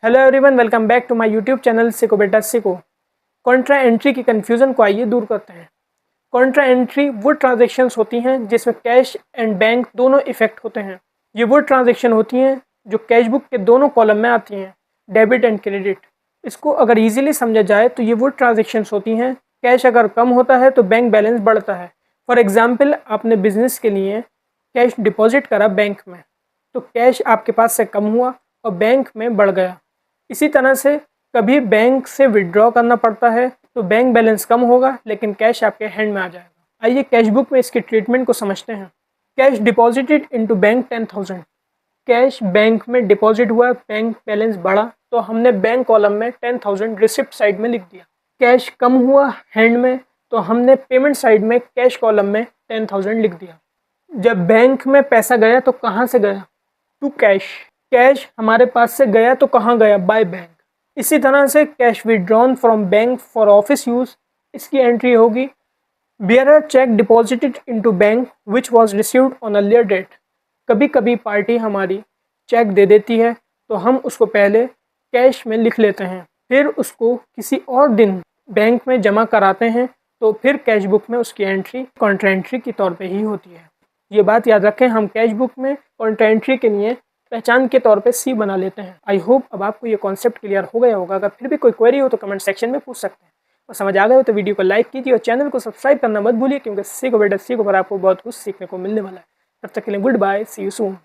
Hello everyone, welcome back to my YouTube channel Seekho Beta सीखो। Contra entry की confusion को आइए दूर करते हैं। कॉन्ट्रा एंट्री वो ट्रांजेक्शन्स होती हैं जिसमें कैश एंड बैंक दोनों इफेक्ट होते हैं। ये वो ट्रांजेक्शन होती हैं जो कैश बुक के दोनों कॉलम में आती हैं, डेबिट एंड क्रेडिट। इसको अगर ईजिली समझा जाए तो ये वो ट्रांजेक्शन्स होती हैं, कैश अगर कम होता है तो बैंक बैलेंस बढ़ता है। फॉर एग्जाम्पल, आपने बिजनेस के लिए कैश डिपॉजिट करा बैंक में, तो कैश आपके पास से कम हुआ और बैंक में बढ़ गया। इसी तरह से कभी बैंक से विड्रॉ करना पड़ता है तो बैंक बैलेंस कम होगा लेकिन कैश आपके हैंड में आ जाएगा। आइए कैश बुक में इसके ट्रीटमेंट को समझते हैं। Cash deposited into bank 10,000। Cash bank में डिपॉजिट हुआ, बैंक बैलेंस बढ़ा तो हमने बैंक कॉलम में 10,000 रिसिप्ट साइड में लिख दिया। कैश कम हुआ हैंड में तो हमने पेमेंट साइड में कैश कॉलम में 10,000 लिख दिया। जब बैंक में पैसा गया तो कहाँ से गया? To cash. कैश हमारे पास से गया तो कहाँ गया? By bank. इसी तरह से cash withdrawn from bank for office use, इसकी एंट्री होगी bearer cheque deposited into bank which was received on earlier date. कभी कभी पार्टी हमारी चेक दे देती है तो हम उसको पहले कैश में लिख लेते हैं, फिर उसको किसी और दिन बैंक में जमा कराते हैं, तो फिर कैश बुक में उसकी एंट्री कॉन्ट्रा एंट्री के तौर पे ही होती है। ये बात याद रखें, हम कैश बुक में कॉन्ट्रा एंट्री के लिए पहचान के तौर पे सी बना लेते हैं। आई होप अब आपको ये कॉन्सेप्ट क्लियर हो गया होगा। अगर फिर भी कोई क्वेरी हो तो कमेंट सेक्शन में पूछ सकते हैं, और समझ आ गए हो तो वीडियो को लाइक कीजिए और चैनल को सब्सक्राइब करना मत भूलिए, क्योंकि सीखो बेटा सीखो पर आपको बहुत कुछ सीखने को मिलने वाला है। तब तक के लिए goodbye, see you soon.